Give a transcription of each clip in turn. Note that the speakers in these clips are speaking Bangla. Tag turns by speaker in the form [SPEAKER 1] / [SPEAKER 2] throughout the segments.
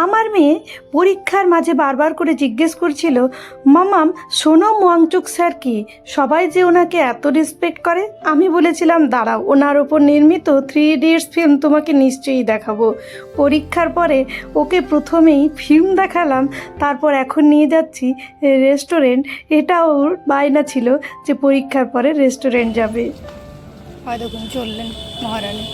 [SPEAKER 1] আমার মেয়ে পরীক্ষার মাঝে বারবার করে জিজ্ঞেস করছিল, মামাম সোনম ওয়াংচুক স্যার কি, সবাই যে ওনাকে এত রেসপেক্ট করে। আমি বলেছিলাম দাঁড়াও, ওনার ওপর নির্মিত 3 ইডিয়টস ফিল্ম তোমাকে নিশ্চয়ই দেখাবো। পরীক্ষার পরে ওকে প্রথমেই ফিল্ম দেখালাম, তারপর এখন নিয়ে যাচ্ছি রেস্টুরেন্ট। এটা ওর বায়না ছিল যে পরীক্ষার পরে রেস্টুরেন্ট যাবে।
[SPEAKER 2] হয় দেখুন চললেন মহারানী।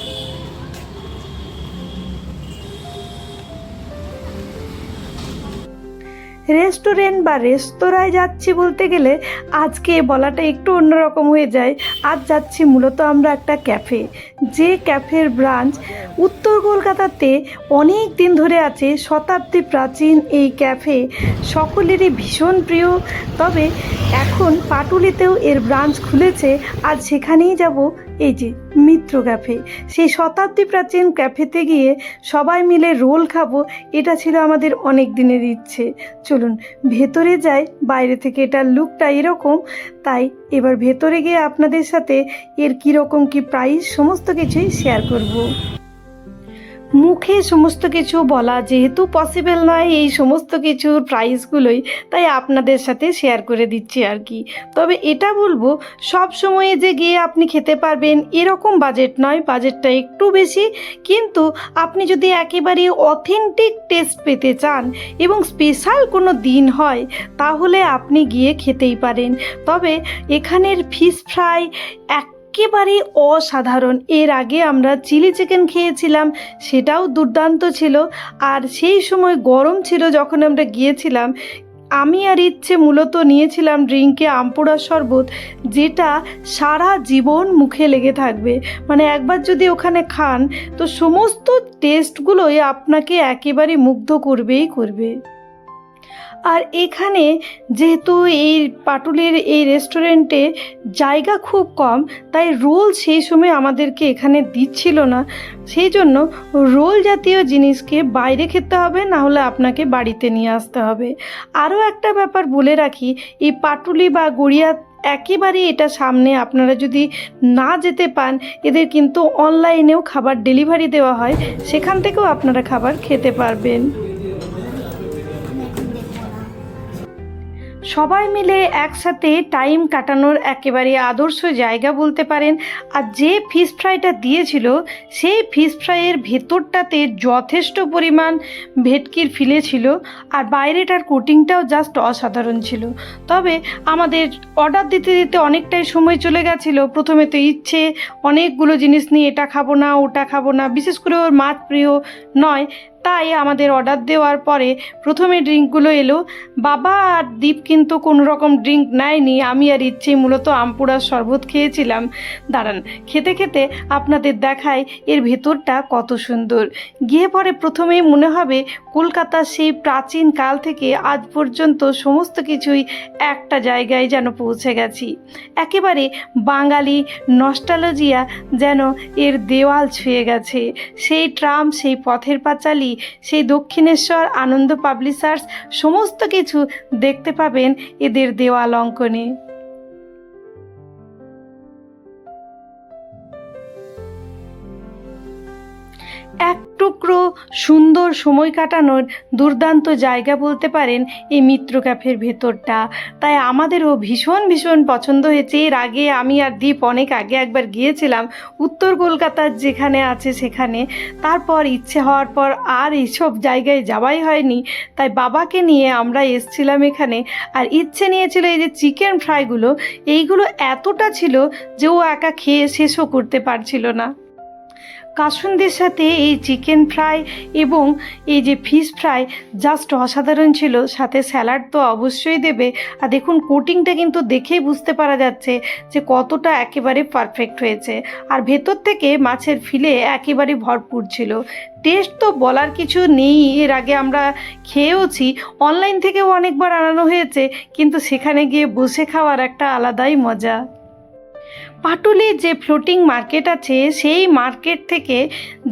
[SPEAKER 1] রেস্টুরেন্ট বা রেস্তোরাঁয় যাচ্ছি বলতে গেলে আজকে বলাটা একটু অন্যরকম হয়ে যায়। আজ যাচ্ছি মূলত আমরা একটা ক্যাফে, যে ক্যাফের ব্রাঞ্চ উত্তর কলকাতাতে অনেক দিন ধরে আছে। শতাব্দী প্রাচীন এই ক্যাফে সকলেরই ভীষণ প্রিয়। তবে এখন পাটুলিতেও এর ব্রাঞ্চ খুলেছে, আজ সেখানেই যাব। এই যে মিত্র ক্যাফে, সেই শতাব্দী প্রাচীন ক্যাফেতে গিয়ে সবাই মিলে রোল খাবো, এটা ছিল আমাদের অনেক দিনের ইচ্ছে। চলুন ভেতরে যাই। বাইরে থেকে এটার লুকটা এরকম, তাই এবার ভেতরে গিয়ে আপনাদের সাথে এর কীরকম কী প্রাইস সমস্ত কিছুই শেয়ার করব। মুখে সমস্ত কিছু বলা যেহেতু পসিবল নয়, এই সমস্ত কিছুর প্রাইসগুলোই তাই আপনাদের সাথে শেয়ার করে দিচ্ছি আর কি। তবে এটা বলবো, সব সময়ে যে গিয়ে আপনি খেতে পারবেন এরকম বাজেট নয়, বাজেটটা একটু বেশি। কিন্তু আপনি যদি একেবারে অথেন্টিক টেস্ট পেতে চান এবং স্পেশাল কোনো দিন হয়, তাহলে আপনি গিয়ে খেতেই পারেন। তবে এখানের ফিশ ফ্রাই একেবারে অসাধারণ। এর আগে আমরা চিলি চিকেন খেয়েছিলাম, সেটাও দুর্দান্ত ছিল। আর সেই সময় গরম ছিল যখন আমরা গিয়েছিলাম। আমি আর ইচ্ছে মূলত নিয়েছিলাম ড্রিঙ্কে আমপোড়া শরবত, যেটা সারা জীবন মুখে লেগে থাকবে। মানে একবার যদি ওখানে খান তো সমস্ত টেস্টগুলোই আপনাকে একেবারে মুগ্ধ করবেই করবে। আর এখানে যেহেতু এই পাটুলির এই রেস্টুরেন্টে জায়গা খুব কম, তাই রোল সেই সময় আমাদেরকে এখানে দিচ্ছিল না। সেই জন্য রোল জাতীয় জিনিসকে বাইরে খেতে হবে, না হলে আপনাকে বাড়িতে নিয়ে আসতে হবে। আরও একটা ব্যাপার বলে রাখি, এই পাটুলি বা গড়িয়া একেবারে এটা সামনে, আপনারা যদি না যেতে পান, এদের কিন্তু অনলাইনেও খাবার ডেলিভারি দেওয়া হয়, সেখান থেকেও আপনারা খাবার খেতে পারবেন। সবাই মিলে একসাথে টাইম কাটানোর একেবারে আদর্শ জায়গা বলতে পারেন। আর যে ফিশ ফ্রাইটা দিয়েছিল, সেই ফিশ ফ্রাইয়ের ভেতরটাতে যথেষ্ট পরিমাণ ভেটকির ফিলে ছিল, আর বাইরেটার কোটিংটাও জাস্ট অসাধারণ ছিল। তবে আমাদের অর্ডার দিতে দিতে অনেকটাই সময় চলে গেছিলো। প্রথমে তো ইচ্ছে অনেকগুলো জিনিস নিয়ে, এটা খাবো না ওটা খাবো না, বিশেষ করে ওর মাছ প্রিয় নয়, তাই আমাদের অর্ডার দেওয়ার পরে প্রথমে ড্রিঙ্কগুলো এলো। বাবা আর দীপ কিন্তু কোনো রকম ড্রিঙ্ক নেয়নি, আমি আর ইচ্ছেই মূলত আমপুরার শরবত খেয়েছিলাম। দাঁড়ান, খেতে খেতে আপনাদের দেখায় এর ভেতরটা কত সুন্দর। গিয়ে পরে প্রথমেই মনে হবে কলকাতার সেই প্রাচীন কাল থেকে আজ পর্যন্ত সমস্ত কিছুই একটা জায়গায় যেন পৌঁছে গেছি। একেবারে বাঙালি নস্টালজিয়া যেন এর দেওয়াল ছুঁয়ে গেছে। সেই ট্রাম, সেই পথের পাঁচালী, সেই দক্ষিণেশ্বর, আনন্দ পাবলিশার্স, সমস্ত কিছু দেখতে পাবেন এদের দেওয়াল অঙ্কনে। এক টুকরো সুন্দর সময় কাটানোর দুর্দান্ত জায়গা বলতে পারেন এই মিত্র ক্যাফের ভেতরটা। তাই আমাদেরও ভীষণ ভীষণ পছন্দ হয়েছে। এর আগে আমি আর দীপ অনেক আগে একবার গিয়েছিলাম উত্তর কলকাতার যেখানে আছে সেখানে, তারপর ইচ্ছে হওয়ার পর আর এইসব জায়গায় যাওয়াই হয়নি। তাই বাবাকে নিয়ে আমরা এসছিলাম এখানে। আর ইচ্ছে নিয়েছিল এই যে চিকেন ফ্রাইগুলো, এইগুলো এতটা ছিল যে ও একা খেয়ে শেষও করতে পারছিল না। কাসুন্দির সাথে এই চিকেন ফ্রাই এবং এই যে ফিশ ফ্রাই জাস্ট অসাধারণ ছিল। সাথে স্যালাড তো অবশ্যই দেবে। আর দেখুন কোটিংটা কিন্তু দেখেই বুঝতে পারা যাচ্ছে যে কতটা একেবারে পারফেক্ট হয়েছে। আর ভেতর থেকে মাছের ফিলে একেবারে ভরপুর ছিল। টেস্ট তো বলার কিছু নেই, এর আগে আমরা খেয়েওছি, অনলাইন থেকেও অনেকবার আনানো হয়েছে, কিন্তু সেখানে গিয়ে বসে খাওয়ার একটা আলাদাই মজা। পাটুলি যে ফ্লোটিং মার্কেট আছে সেই মার্কেট থেকে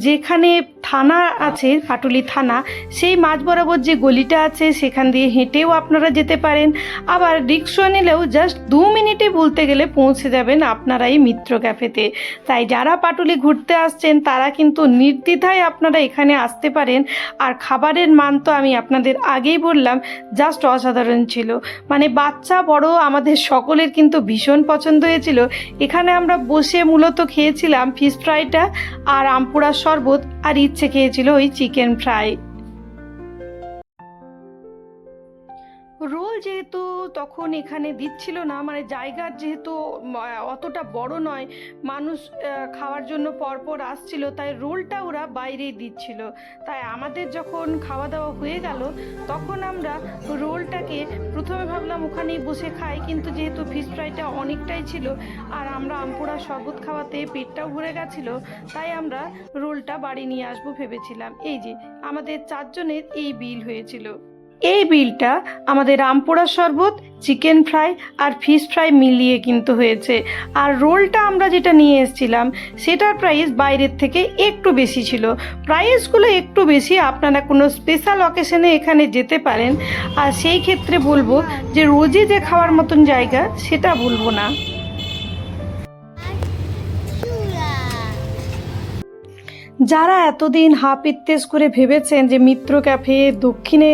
[SPEAKER 1] যেখানে থানা আছে পাটুলি থানা, সেই মাঝ বরাবর যে গলিটা আছে সেখান দিয়ে হেঁটেও আপনারা যেতে পারেন। আবার রিক্সা নিলেও জাস্ট 2 মিনিটে বলতে গেলে পৌঁছে যাবেন আপনারা এই মিত্র ক্যাফেতে। তাই যারা পাটুলি ঘুরতে আসছেন তারা কিন্তু নির্দ্বিধায় আপনারা এখানে আসতে পারেন। আর খাবারের মান তো আমি আপনাদের আগেই বললাম জাস্ট অসাধারণ ছিল, মানে বাচ্চা বড় আমাদের সকলের কিন্তু ভীষণ পছন্দ হয়েছিল। এখানে আমরা বসে মূলত খেয়েছিলাম ফিশ ফ্রাইটা আর আমপুরার শরবত, আর ইচ্ছে খেয়েছিল ওই চিকেন ফ্রাই। রোল যেহেতু তখন এখানে দিচ্ছিল না, মানে জায়গার যেহেতু অতটা বড় নয়, মানুষ খাওয়ার জন্য পরপর আসছিল, তাই রোলটা ওরা বাইরেই দিচ্ছিল। তাই আমাদের যখন খাওয়া দাওয়া হয়ে গেল তখন আমরা রোলটাকে প্রথমে ভাবলাম ওখানেই বসে খাই, কিন্তু যেহেতু ফিশ ফ্রাইটা অনেকটাই ছিল আর আমরা আমপুরা শরবত খাওয়াতে পেটটাও ভরে গেছিলো, তাই আমরা রোলটা বাড়ি নিয়ে আসবো ভেবেছিলাম। এই যে আমাদের 4 জনের এই বিল হয়েছিল। এই বিলটা আমাদের আমপোড়া শরবত, চিকেন ফ্রাই আর ফিশ ফ্রাই মিলিয়ে কিন্তু হয়েছে। আর রোলটা আমরা যেটা নিয়ে এসেছিলাম সেটার প্রাইস বাইরের থেকে একটু বেশি ছিল। প্রাইসগুলো একটু বেশি, আপনারা কোনো স্পেশাল অকেশনে এখানে যেতে পারেন। আর সেই ক্ষেত্রে বলবো যে রোজই যে খাওয়ার মতন জায়গা সেটা বলবো না। যারা এতদিন হাপিত্তেশ করে ভেবেছেন যে মিত্র ক্যাফে দক্ষিণে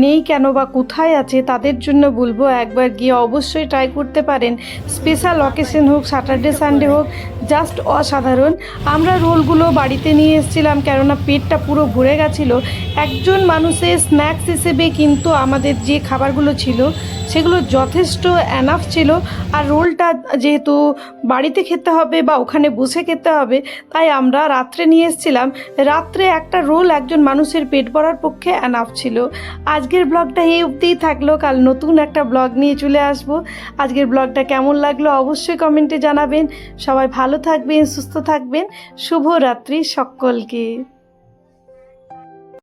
[SPEAKER 1] নেই কেন বা কোথায় আছে, তাদের জন্য বলবো একবার গিয়ে অবশ্যই ট্রাই করতে পারেন। স্পেশাল অকেশন হোক, স্যাটারডে সানডে হোক, জাস্ট অসাধারণ। আমরা রোলগুলো বাড়িতে নিয়ে এসেছিলাম কেননা পেটটা পুরো ভরে গেছিলো। একজন মানুষের স্ন্যাক্স হিসেবে কিন্তু আমাদের যে খাবারগুলো ছিল সেগুলো যথেষ্ট এনাফ ছিল। আর রোলটা যেহেতু বাড়িতে খেতে হবে বা ওখানে বসে খেতে হবে, তাই আমরা রাত্রে নিয়ে এসেছিলাম। রাত্রে একটা রোল একজন মানুষের পেট ভরার পক্ষে এনাফ ছিল। আজকের ব্লগটা এই অবধিই থাকলো, কাল নতুন একটা ব্লগ নিয়ে চলে আসবো। আজকের ব্লগটা কেমন লাগলো অবশ্যই কমেন্টে জানাবেন। সবাই ভালো থাকবেন, সুস্থ থাকবেন। শুভরাত্রি সকলকে।